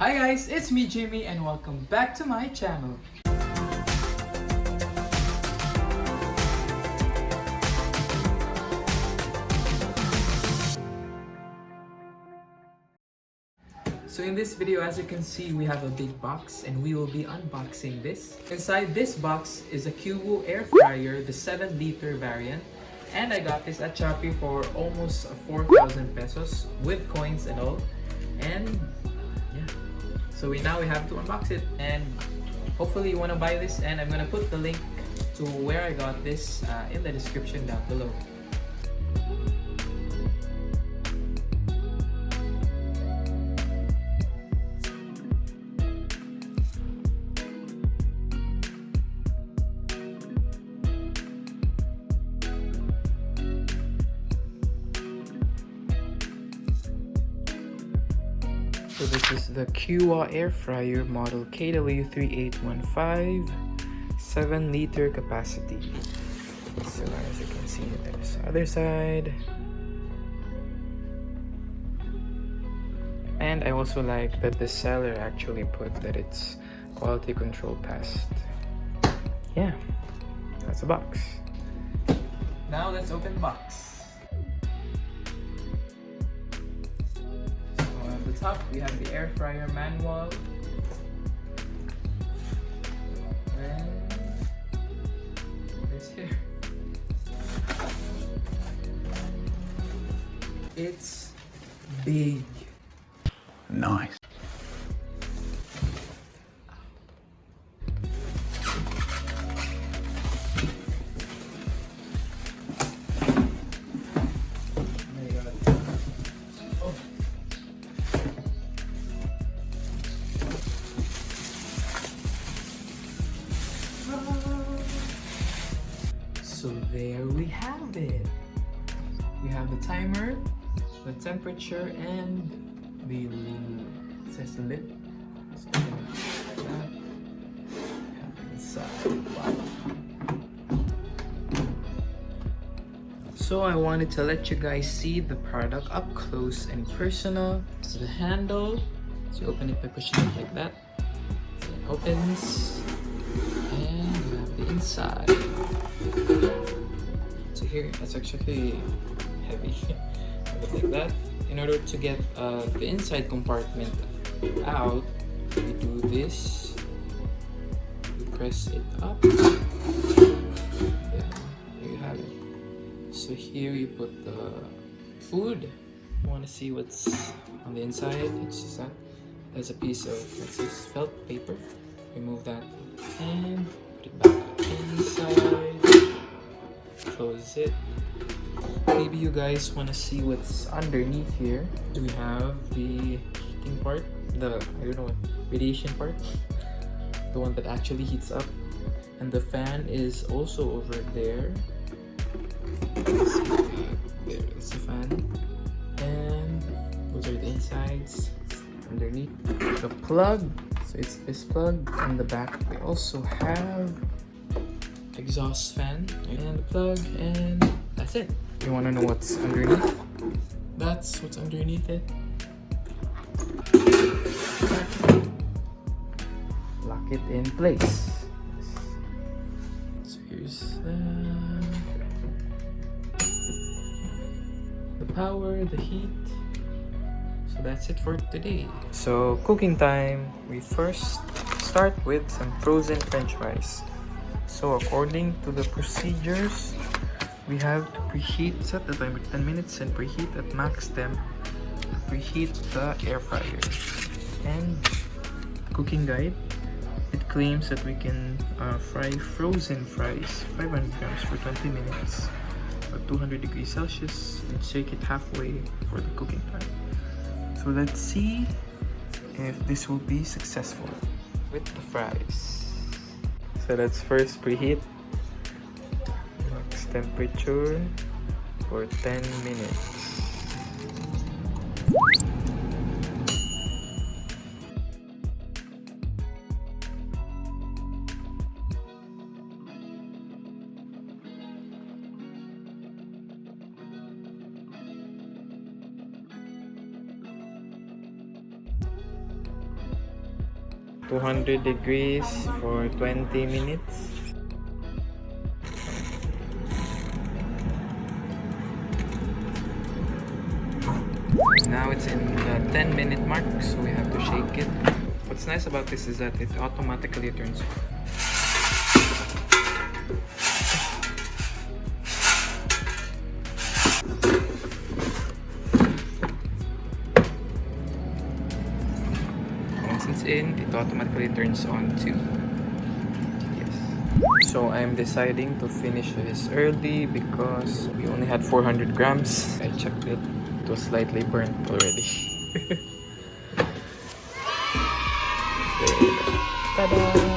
Hi guys, it's me Jimmy and welcome back to my channel. So in this video, as you can see, we have a big box and we will be unboxing this. Inside this box is a Kyowa Air Fryer, the 7-liter variant. And I got this at Shopee for almost 4,000 pesos with coins and all. And yeah, so we have to unbox it, and hopefully you want to buy this, and I'm gonna put the link to where I got this in the description down below. So this is the Kyowa Air Fryer model KW3815, 7-liter capacity. So as you can see, there's the other side. And I also like that the seller actually put that it's quality control passed. Yeah, that's a box. Now let's open the box. On the top, we have the air fryer manual. And this here. It's big. Nice. So there we have it. We have the timer, the temperature, and the it says the lid. Let's open it like that. Have it inside. Wow. So I wanted to let you guys see the product up close and personal. So the handle, so you open it by pushing it like that. It opens, and you have the inside. So here, that's actually heavy. Like that. In order to get the inside compartment out, we do this. We press it up. Yeah, there you have it. So here you put the food. You want to see what's on the inside. It's just that there's a piece of, let's say, felt paper. Remove that and put it back inside. Close it. Maybe you guys want to see what's underneath here. We have the heating part, the radiation part, the one that actually heats up, and the fan is also over there. There's the fan, and those are the insides. Underneath the plug, so it's this plug. On the back we also have exhaust fan and the plug, and that's it. You want to know what's underneath? That's what's underneath it. Lock it in place. So here's the power, the heat. So that's it for today. So cooking time. We first start with some frozen french fries. So according to the procedures, we have to preheat, set the timer 10 minutes and preheat at max temp to preheat the air fryer. And cooking guide, it claims that we can fry frozen fries 500 grams for 20 minutes at 200 degrees Celsius and shake it halfway for the cooking time. So let's see if this will be successful with the fries. So let's first preheat max temperature for 10 minutes. 200 degrees for 20 minutes. Now it's in the 10-minute mark, so we have to shake it. What's nice about this is that it automatically turns off. Once it's in, it automatically turns on too. Yes. So I'm deciding to finish this early because we only had 400 grams. I checked it. It was slightly burnt already. Ta-da!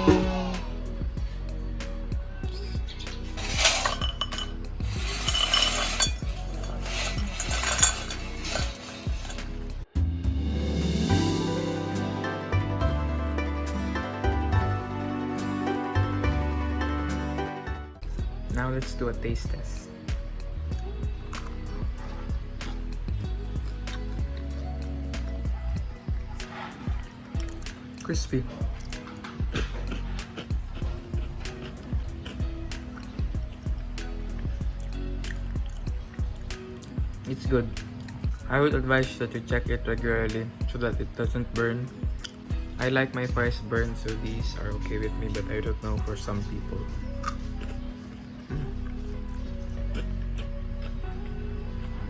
Now let's do a taste test. Crispy. It's good. I would advise that you check it regularly so that it doesn't burn. I like my fries burned, so these are okay with me, but I don't know for some people.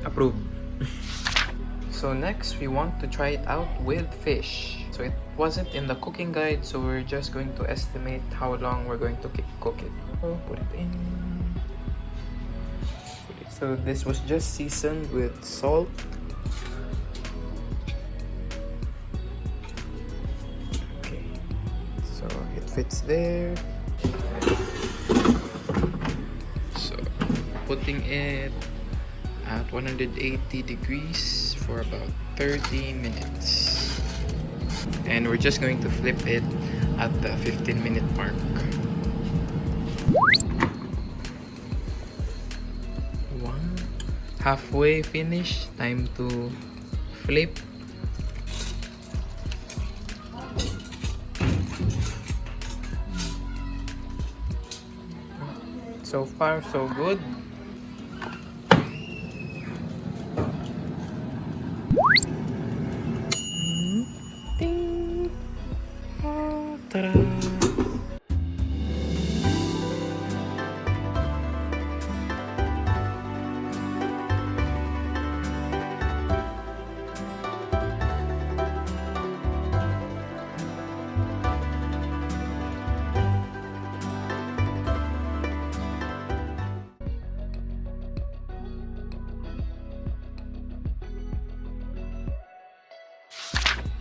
Approved. So next we want to try it out with fish. So it wasn't in the cooking guide, so we're just going to estimate how long we're going to cook it. Oh, put it in. So this was just seasoned with salt. Okay, so it fits there. So putting it at 180 degrees for about 30 minutes. And we're just going to flip it at the 15-minute mark. Halfway finished, time to flip. So far, so good. Ding! Ta-da!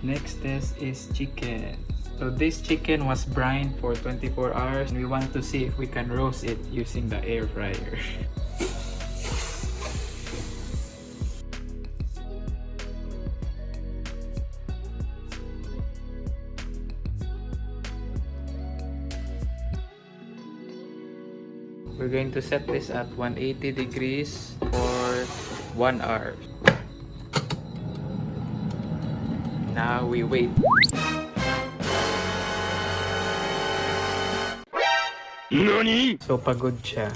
Next test is chicken. So this chicken was brined for 24 hours and we want to see if we can roast it using the air fryer. We're going to set this at 180 degrees for 1 hour. Now we wait. NANI? So pagod siya.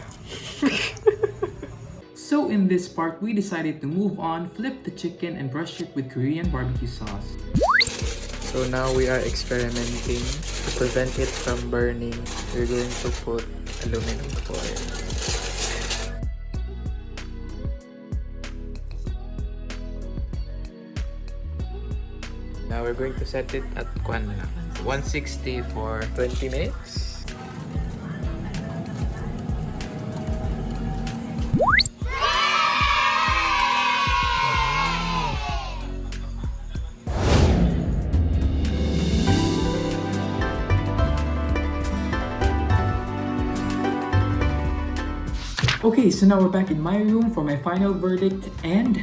So in this part, we decided to move on, flip the chicken and brush it with Korean barbecue sauce. So now we are experimenting to prevent it from burning. We're going to put aluminum foil. Now we're going to set it at 160 for 20 minutes. Okay, so now we're back in my room for my final verdict, and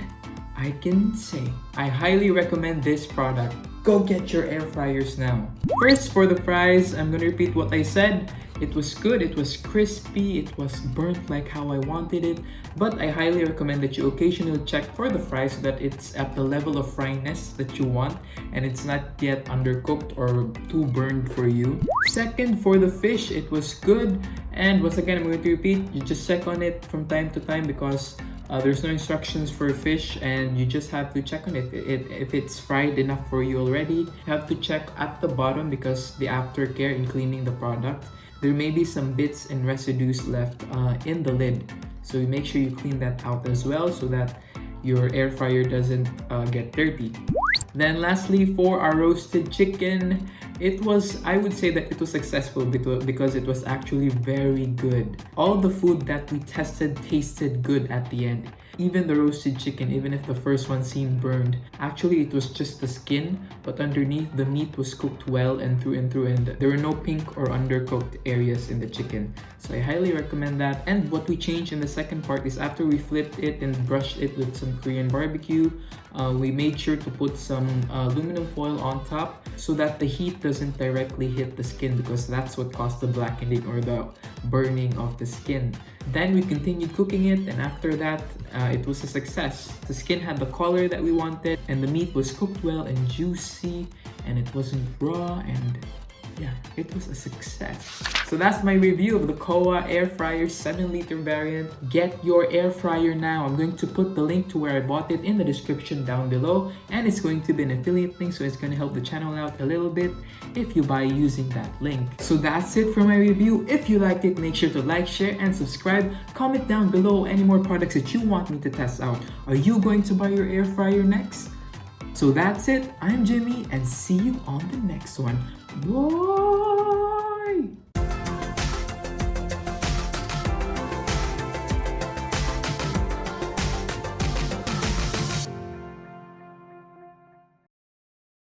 I can say I highly recommend this product. Go get your air fryers now. First, for the fries, I'm gonna repeat what I said. It was good, it was crispy, it was burnt like how I wanted it, but I highly recommend that you occasionally check for the fries so that it's at the level of fryness that you want and it's not yet undercooked or too burned for you. Second, for the fish, it was good, and once again, I'm going to repeat, you just check on it from time to time because there's no instructions for fish and you just have to check on it. If it's fried enough for you already, you have to check at the bottom because the aftercare in cleaning the product. There may be some bits and residues left in the lid. So you make sure you clean that out as well so that your air fryer doesn't get dirty. Then lastly, for our roasted chicken, I would say that it was successful because it was actually very good. All the food that we tested tasted good at the end. Even the roasted chicken, even if the first one seemed burned, actually it was just the skin, but underneath the meat was cooked well and through, and there were no pink or undercooked areas in the chicken. So I highly recommend that. And what we changed in the second part is after we flipped it and brushed it with some Korean barbecue, we made sure to put some aluminum foil on top so that the heat doesn't directly hit the skin because that's what caused the blackening or the burning of the skin. Then we continued cooking it, and after that, it was a success. The skin had the color that we wanted, and the meat was cooked well and juicy, and it wasn't raw, and yeah, it was a success. So that's my review of the Kyowa Air Fryer 7-liter variant. Get your air fryer now. I'm going to put the link to where I bought it in the description down below, and it's going to be an affiliate link, so it's going to help the channel out a little bit if you buy using that link. So that's it for my review. If you liked it, make sure to like, share, and subscribe. Comment down below any more products that you want me to test out. Are you going to buy your air fryer next? So that's it. I'm Jimmy, and see you on the next one. Bye!